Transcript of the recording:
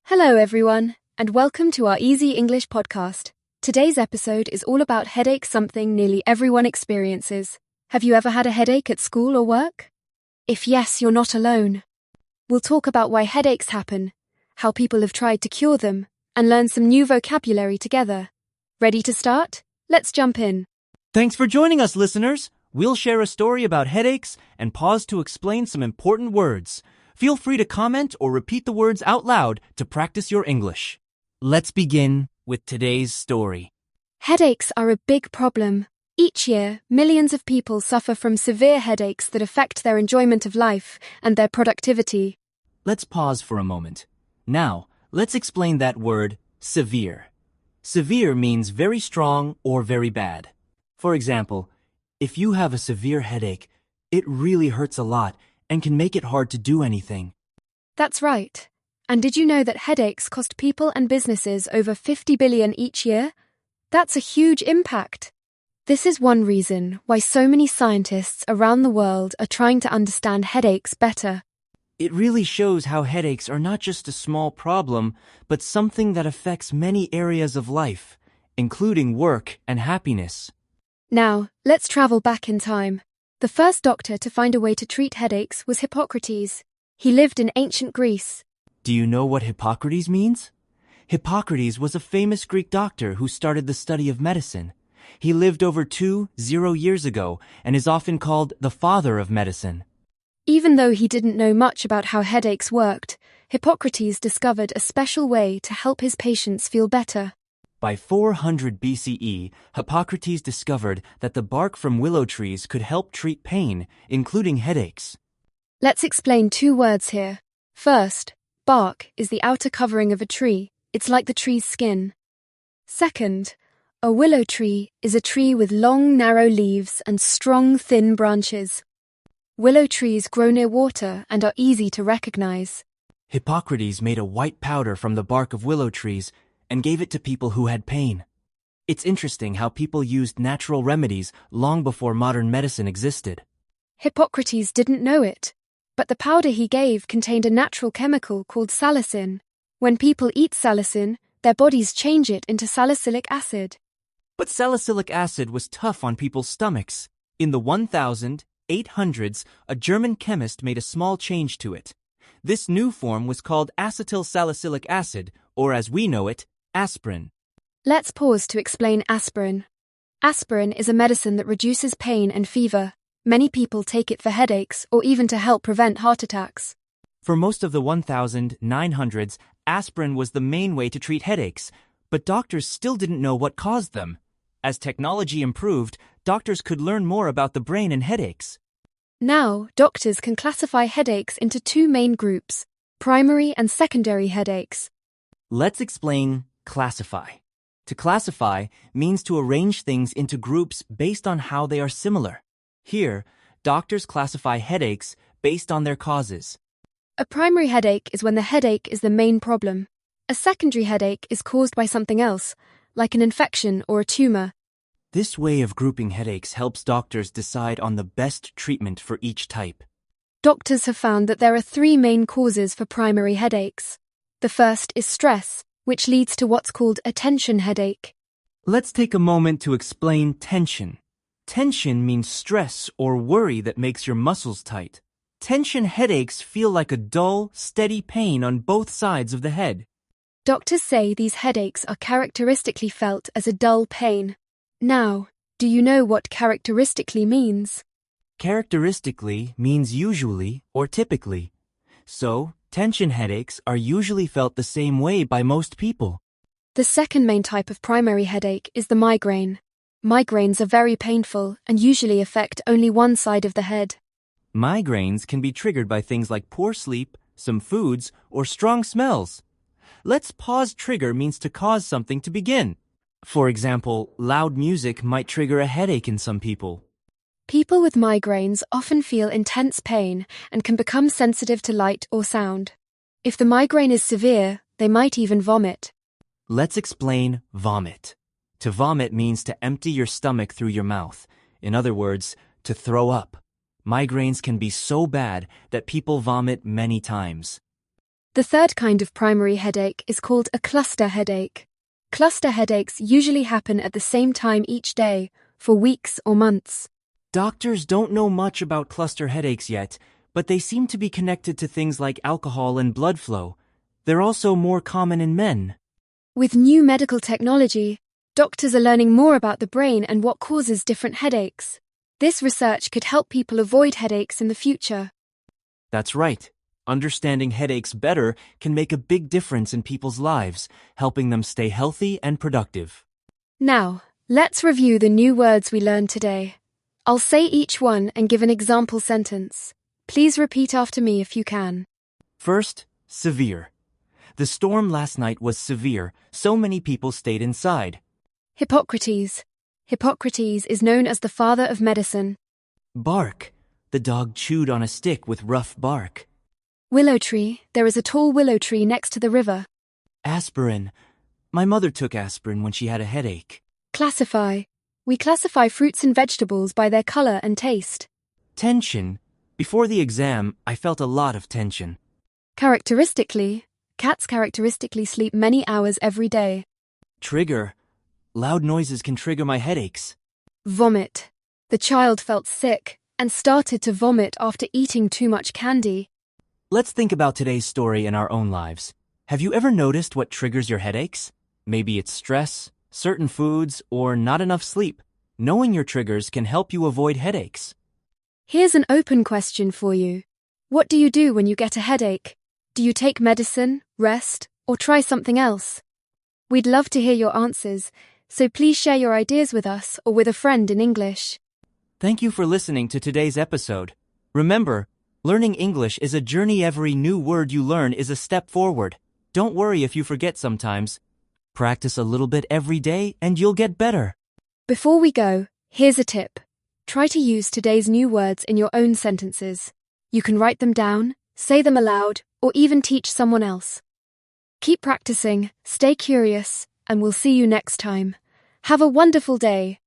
Hello, everyone, and welcome to our Easy English podcast. Today's episode is all about headache, something nearly everyone experiences. Have you ever had a headache at school or work? If yes, you're not alone. We'll talk about why headaches happen, how people have tried to cure them, and learn some new vocabulary together. Ready to start? Let's jump in. Thanks for joining us, listeners. We'll share a story about headaches and pause to explain some important words. Feel free to comment or repeat the words out loud to practice your English. Let's begin with today's story. Headaches are a big problem. Each year, millions of people suffer from severe headaches that affect their enjoyment of life and their productivity. Let's pause for a moment. Now, let's explain that word, severe. Severe means very strong or very bad. For example, if you have a severe headache, it really hurts a lot and can make it hard to do anything. That's right. And did you know that headaches cost people and businesses over $50 billion each year? That's a huge impact. This is one reason why so many scientists around the world are trying to understand headaches better. It really shows how headaches are not just a small problem, but something that affects many areas of life, including work and happiness. Now, let's travel back in time. The first doctor to find a way to treat headaches was Hippocrates. He lived in ancient Greece. Do you know what Hippocrates means? Hippocrates was a famous Greek doctor who started the study of medicine. He lived over 20 years ago and is often called the father of medicine. Even though he didn't know much about how headaches worked, Hippocrates discovered a special way to help his patients feel better. By 400 BCE, Hippocrates discovered that the bark from willow trees could help treat pain, including headaches. Let's explain two words here. First, bark is the outer covering of a tree. It's like the tree's skin. Second, a willow tree is a tree with long, narrow leaves and strong, thin branches. Willow trees grow near water and are easy to recognize. Hippocrates made a white powder from the bark of willow trees and gave it to people who had pain. It's interesting how people used natural remedies long before modern medicine existed. Hippocrates didn't know it, but the powder he gave contained a natural chemical called salicin. When people eat salicin, their bodies change it into salicylic acid. But salicylic acid was tough on people's stomachs. In the 1800s, a German chemist made a small change to it. This new form was called acetyl salicylic acid, or as we know it, aspirin. Let's pause to explain aspirin. Aspirin is a medicine that reduces pain and fever. Many people take it for headaches or even to help prevent heart attacks. For most of the 1900s, aspirin was the main way to treat headaches, but doctors still didn't know what caused them. As technology improved, doctors could learn more about the brain and headaches. Now, doctors can classify headaches into two main groups, primary and secondary headaches. Let's explain classify. To classify means to arrange things into groups based on how they are similar. Here, doctors classify headaches based on their causes. A primary headache is when the headache is the main problem. A secondary headache is caused by something else, like an infection or a tumor. This way of grouping headaches helps doctors decide on the best treatment for each type. Doctors have found that there are three main causes for primary headaches. The first is stress, which leads to what's called a tension headache. Let's take a moment to explain tension. Tension means stress or worry that makes your muscles tight. Tension headaches feel like a dull, steady pain on both sides of the head. Doctors say these headaches are characteristically felt as a dull pain. Now, do you know what characteristically means? Characteristically means usually or typically. So, tension headaches are usually felt the same way by most people. The second main type of primary headache is the migraine. Migraines are very painful and usually affect only one side of the head. Migraines can be triggered by things like poor sleep, some foods, or strong smells. Let's pause. Trigger means to cause something to begin. For example, loud music might trigger a headache in some people. People with migraines often feel intense pain and can become sensitive to light or sound. If the migraine is severe, they might even vomit. Let's explain vomit. To vomit means to empty your stomach through your mouth. In other words, to throw up. Migraines can be so bad that people vomit many times. The third kind of primary headache is called a cluster headache. Cluster headaches usually happen at the same time each day, for weeks or months. Doctors don't know much about cluster headaches yet, but they seem to be connected to things like alcohol and blood flow. They're also more common in men. With new medical technology, doctors are learning more about the brain and what causes different headaches. This research could help people avoid headaches in the future. That's right. Understanding headaches better can make a big difference in people's lives, helping them stay healthy and productive. Now, let's review the new words we learned today. I'll say each one and give an example sentence. Please repeat after me if you can. First, severe. The storm last night was severe, so many people stayed inside. Hippocrates. Hippocrates is known as the father of medicine. Bark. The dog chewed on a stick with rough bark. Willow tree. There is a tall willow tree next to the river. Aspirin. My mother took aspirin when she had a headache. Classify. We classify fruits and vegetables by their color and taste. Tension. Before the exam, I felt a lot of tension. Characteristically. Cats characteristically sleep many hours every day. Trigger. Loud noises can trigger my headaches. Vomit. The child felt sick and started to vomit after eating too much candy. Let's think about today's story in our own lives. Have you ever noticed what triggers your headaches? Maybe it's stress, certain foods, or not enough sleep. Knowing your triggers can help you avoid headaches. Here's an open question for you. What do you do when you get a headache? Do you take medicine, rest, or try something else? We'd love to hear your answers, so please share your ideas with us or with a friend in English. Thank you for listening to today's episode. Remember, learning English is a journey. Every new word you learn is a step forward. Don't worry if you forget sometimes. Practice a little bit every day and you'll get better. Before we go, here's a tip. Try to use today's new words in your own sentences. You can write them down, say them aloud, or even teach someone else. Keep practicing, stay curious, and we'll see you next time. Have a wonderful day.